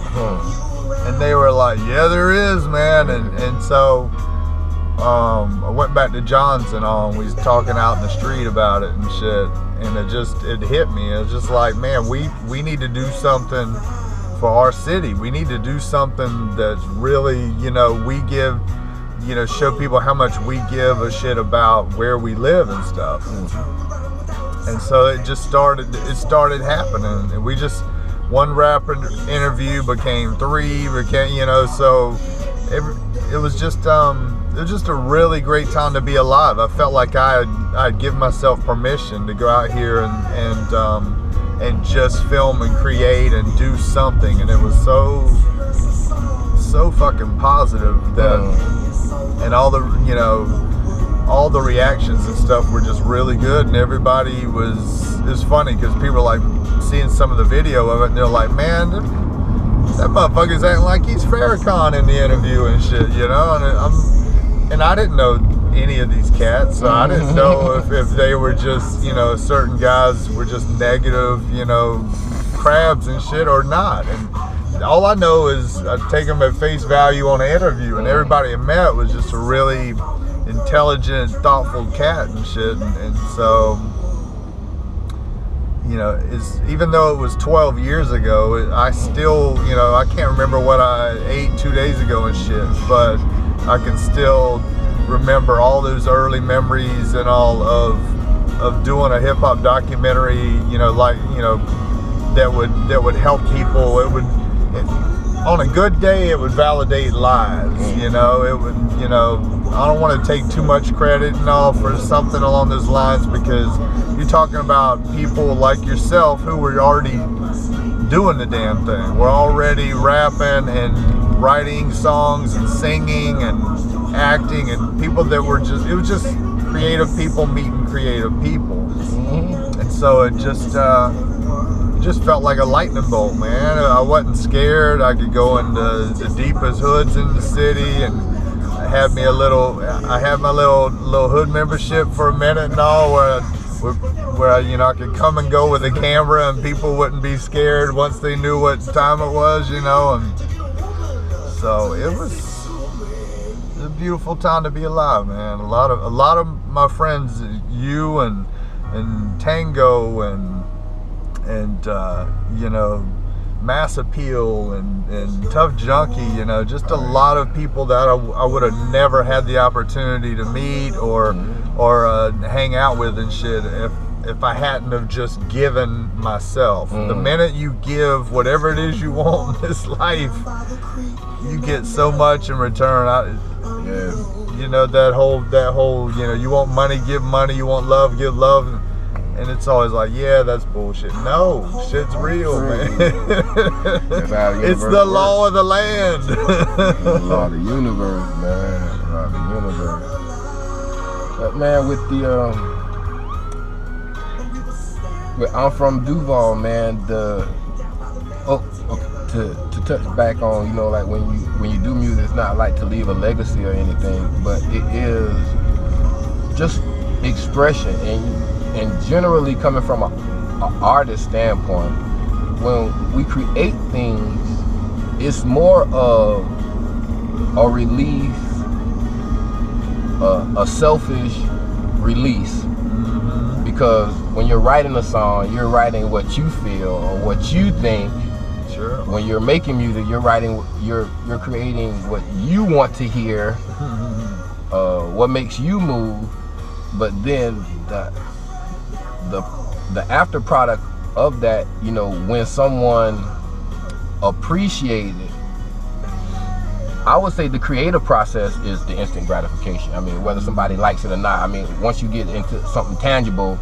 And they were like, yeah, there is, man. And so I went back to John's and we was talking out in the street about it and shit. And it hit me. It was just like, man, we need to do something for our city. We need to do something that's really, we give, show people how much we give a shit about where we live and stuff. And so it started happening. And we just, one rap interview became 3, so it was just a really great time to be alive. I felt like I'd give myself permission to go out here and just film and create and do something, and it was so fucking positive that, and all the reactions and stuff were just really good, and everybody it's funny because people are like seeing some of the video of it and they're like, man, that motherfucker's acting like he's Farrakhan in the interview and shit, and I didn't know any of these cats, so I didn't know if they were just, certain guys were just negative, crabs and shit or not. And all I know is I take them at face value on the interview, and everybody I met was just a really intelligent, thoughtful cat and shit. And so, even though it was 12 years ago, I still, I can't remember what I ate 2 days ago and shit, but I can still remember all those early memories and all of doing a hip hop documentary, that would help people. On a good day, it would validate lives. It would, I don't want to take too much credit and all for something along those lines, because you're talking about people like yourself who were already doing the damn thing. We're already rapping and writing songs and singing and acting, and people that were it was just creative people meeting creative people. And so it just felt like a lightning bolt, man. I wasn't scared. I could go into the deepest hoods in the city, and I had my little hood membership for a minute and all, where I could come and go with a camera and people wouldn't be scared once they knew what time it was, and so it was a beautiful time to be alive, man. A lot of my friends, you and Tango and Mass Appeal and Tough Junkie, just a lot of people that I would have never had the opportunity to meet or hang out with and shit if I hadn't have just given myself. The minute you give whatever it is you want in this life, you get so much in return. That whole you want money, give money. You want love, give love. And it's always like, yeah, that's bullshit. No, shit's real, man. It's the law of the land. The law of the universe, man. The law of the universe. But man, I'm from Duval, man. To touch back on, like when you do music, it's not like to leave a legacy or anything, but it is just expression, and generally coming from an artist standpoint, when we create things, it's more of a release, a selfish release. Because when you're writing a song, you're writing what you feel or what you think. Sure. When you're making music, you're writing, you're creating what you want to hear, what makes you move. But then the after product of that, you know, when someone appreciates it, I would say the creative process is the instant gratification. I mean, whether somebody likes it or not. I mean, once you get into something tangible,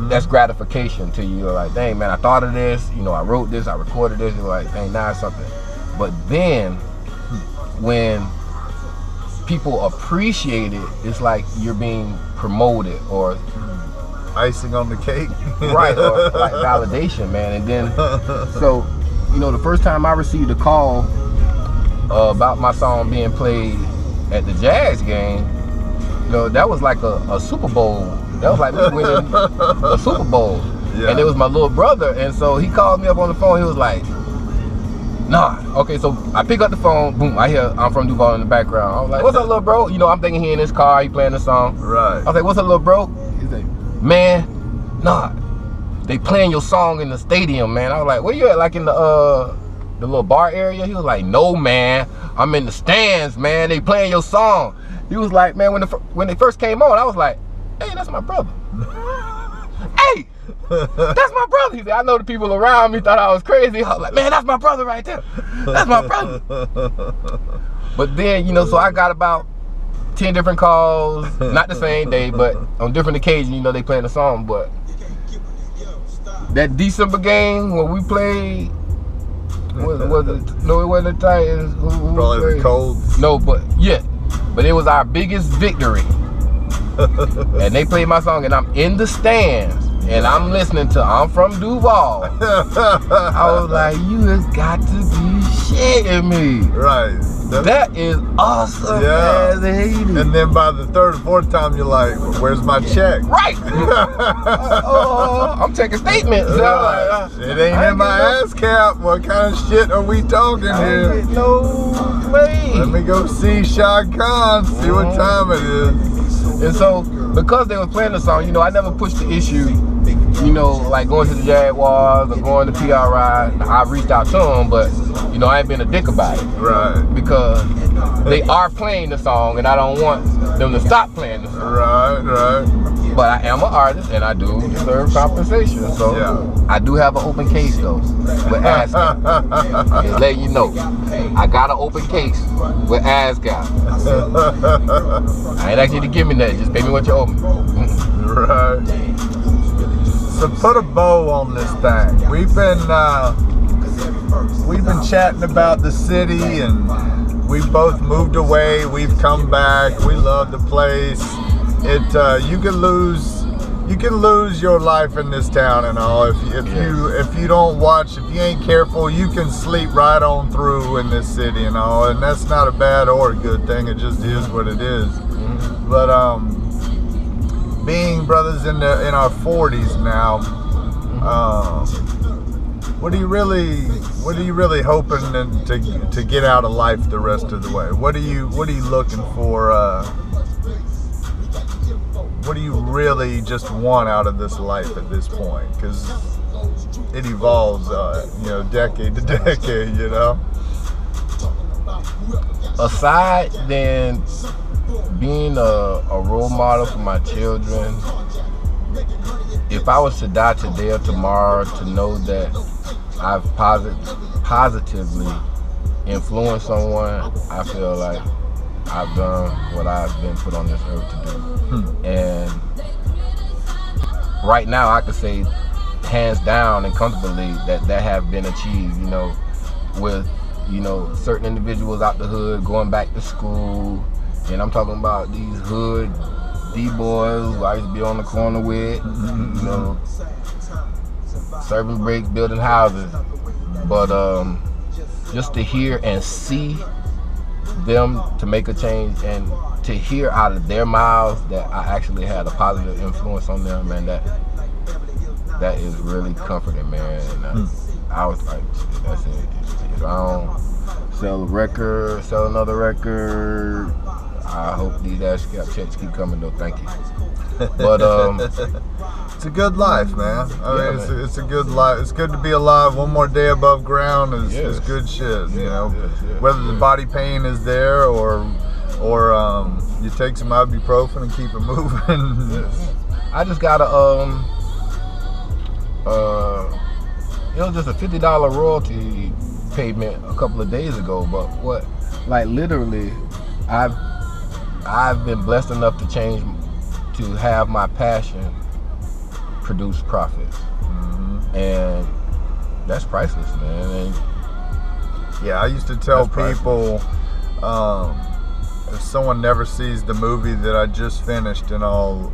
that's gratification to you. You're like, dang, man, I thought of this. You know, I wrote this, I recorded this. You're like, dang, now it's something. But then, when people appreciate it, it's like you're being promoted or icing on the cake. Right, or like validation, man. And then, so, you know, the first time I received a call about my song being played at the Jags game, you know, that was like a Super Bowl. That was like me winning a Super Bowl. Yeah. And it was my little brother, and so he called me up on the phone. He was like, nah. Okay, so I pick up the phone, boom, I hear I'm From Duval in the background. I was like, what's up, little bro? You know, I'm thinking he in his car, he playing the song. Right. I was like, what's up, little bro? He's like, man, nah, they playing your song in the stadium, man. I was like, where you at? Like in the little bar area? He was like, no, man, I'm in the stands, man. They playing your song. He was like, man, when they first came on, I was like, hey, that's my brother. Hey, that's my brother. He said, I know the people around me thought I was crazy. I was like, man, that's my brother right there. That's my brother. But then, you know, so I got about 10 different calls, not the same day, but on different occasions, you know, they playing the song. But that December game when we played, was it? No, it wasn't the Titans. Who Probably the Colts. No, but yeah, but it was our biggest victory. And they played my song, and I'm in the stands, and I'm listening to I'm From Duval. I was like, you have got to be shitting me. Right. That is awesome, yeah. man. And then by the third or fourth time, you're like, where's my check? Right. I'm taking statements. It ain't in my ass cap. What kind of shit are we talking here? No way. Let me go see Shad Khan, see what time it is. And so, because they were playing the song, you know, I never pushed the issue, you know, like going to the Jaguars or going to PRI. I reached out to them, but, you know, I ain't been a dick about it. Right. Because they are playing the song, and I don't want them to stop playing the song. Right, right. But I am an artist, and I do deserve compensation. So, yeah. I do have an open case, though, with ASCAP. Just letting you know, I got an open case with ASCAP. I ain't asking you to give me that. Just pay me what you owe me. Right. So put a bow on this thing. We've been chatting about the city, and we both moved away. We've come back. We love the place. You can lose your life in this town and all if you don't watch. If you ain't careful, you can sleep right on through in this city and all. And that's not a bad or a good thing. It just is what it is. Mm-hmm. But being brothers in our 40s now, what are you really hoping to get out of life the rest of the way? What are you looking for? What do you really just want out of this life at this point? Because it evolves, you know, decade to decade, you know. Aside than being a role model for my children, if I was to die today or tomorrow, to know that I've positively influenced someone, I feel like I've done what I've been put on this earth to do. And right now I could say hands down and comfortably that have been achieved, you know, with, you know, certain individuals out the hood going back to school. And I'm talking about these hood D-boys who I used to be on the corner with, you know, serving breaks, building houses. But just to hear and see them to make a change and to hear out of their mouths that I actually had a positive influence on them, man, that is really comforting, man. And I was like, that's it. If I don't sell a record, sell another record, I hope these ASCAP checks keep coming though. Thank you. But it's a good life, man. I mean, it's a good life. It's good to be alive. One more day above ground is good shit. You know, whether the body pain is there or you take some ibuprofen and keep it moving. I just got it was just a $50 royalty payment a couple of days ago. But literally, I've been blessed enough to have my passion produce profits, and that's priceless, man. And yeah, I used to tell people, if someone never sees the movie that I just finished and all,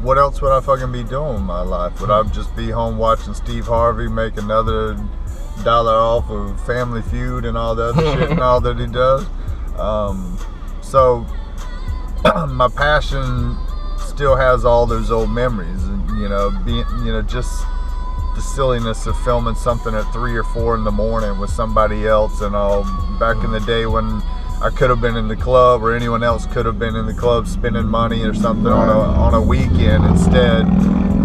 what else would I fucking be doing in my life? Would I just be home watching Steve Harvey make another dollar off of Family Feud and all the other shit and all that he does? So my passion still has all those old memories, and just the silliness of filming something at 3 or 4 in the morning with somebody else and all. Back in the day when I could have been in the club, or anyone else could have been in the club spending money or something on a weekend. Instead,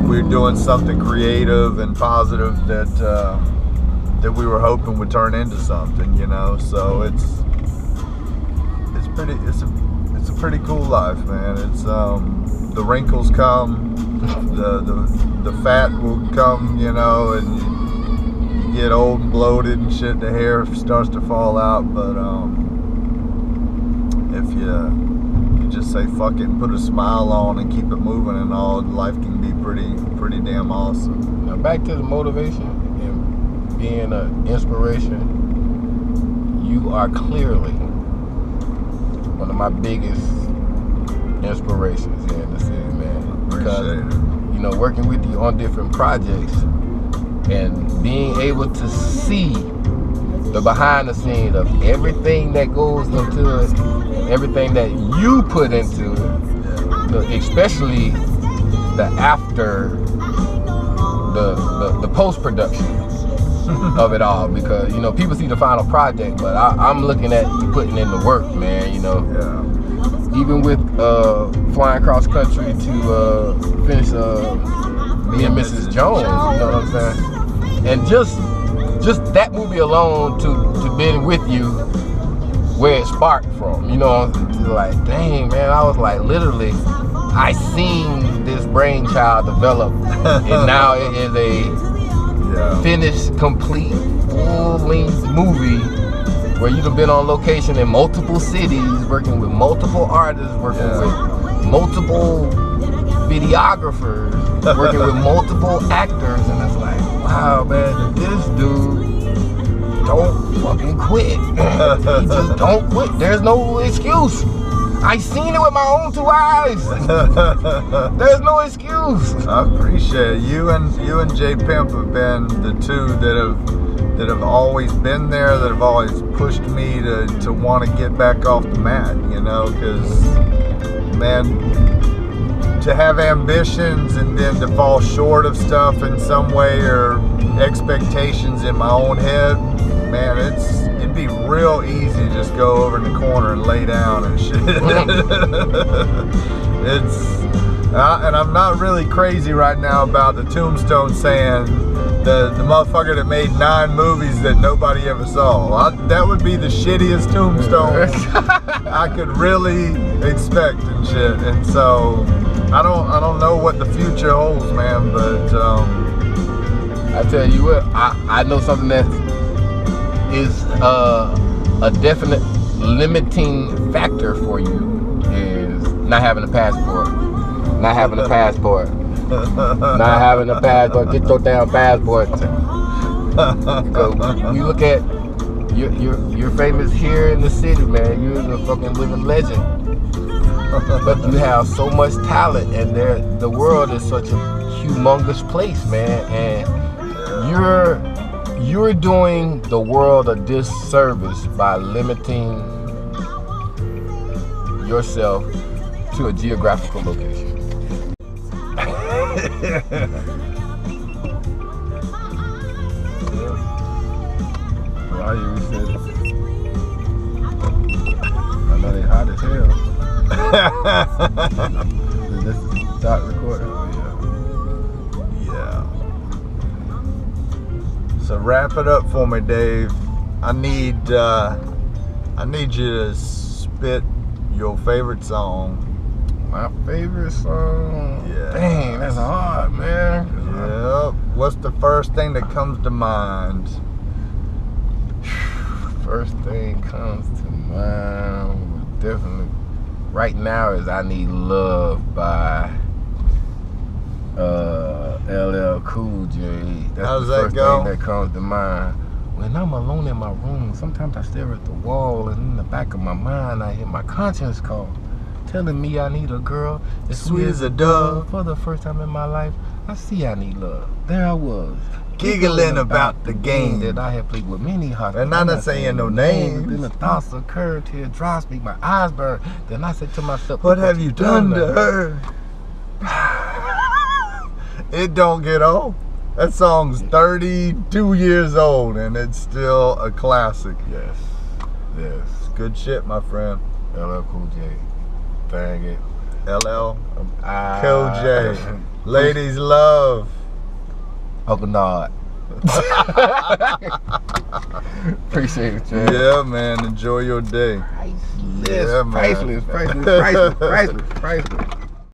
we're doing something creative and positive that we were hoping would turn into something, So it's a pretty cool life, man. It's the wrinkles come, the fat will come, and you get old and bloated and shit. The hair starts to fall out, but if you just say fuck it and put a smile on and keep it moving and all, life can be pretty damn awesome. Now back to the motivation and being an inspiration. You are clearly one of my biggest inspirations here in the city, man. Because working with you on different projects and being able to see the behind the scenes of everything that goes into it, everything that you put into it, especially the after, the post-production of it all, because people see the final project, but I'm looking at you putting in the work, man. Even with flying cross country to finish Me and Mrs. Jones, you know what I'm saying? And just that movie alone to being with you, where it sparked from, like, dang, man, I was like, literally, I seen this brainchild develop, and now it is a finished, complete, full-length movie where you've been on location in multiple cities, working with multiple artists, working with multiple videogrophers, working with multiple actors, and it's like, wow, man, this dude don't fucking quit. He just don't quit. There's no excuse. I seen it with my own 2 eyes. There's no excuse. I appreciate it. You and J Pimp have been the two that have always been there, that have always pushed me to want to get back off the mat, because, man, to have ambitions and then to fall short of stuff in some way, or expectations in my own head, man, it'd be real easy to just go over in the corner and lay down and shit. And I'm not really crazy right now about the tombstone saying the motherfucker that made 9 movies that nobody ever saw. That would be the shittiest tombstone I could really expect and shit. And so I don't know what the future holds, man, but I tell you what, I know something that is a definite limiting factor for you is not having a passport. Not having a passport. Not having a passport. Get your damn passport. Because you look at, you're famous here in the city, man. You're the fucking living legend. But you have so much talent, and the world is such a humongous place, man. And you're doing the world a disservice by limiting yourself to a geographical location. Why you said it? I know they hot as hell. This is So wrap it up for me, Dave. I need you to spit your favorite song. My favorite song? Yeah. Dang, that's hard, man. Yep. What's the first thing that comes to mind? First thing comes to mind, definitely, right now is I Need Love by LL Cool J. That's How's the that first go? thing that comes to mind. When I'm alone in my room, sometimes I stare at the wall, and in the back of my mind, I hear my conscience call, telling me I need a girl as sweet as a dove. For the first time in my life, I see I need love. There I was, Giggling about the game that I had played with many hearts. And I'm not saying no names. Then the thoughts occurred, tear drops me, my eyes burn. Then I said to myself, What have you done to her? It don't get old. That song's 32 years old and it's still a classic. Yes, yes. Good shit, my friend. LL Cool J. Dang it. LL Cool J. Ladies love. Uncle Nard. Appreciate it, man. Yeah, man. Enjoy your day. Priceless, Yeah, man. priceless, priceless, priceless, priceless, priceless.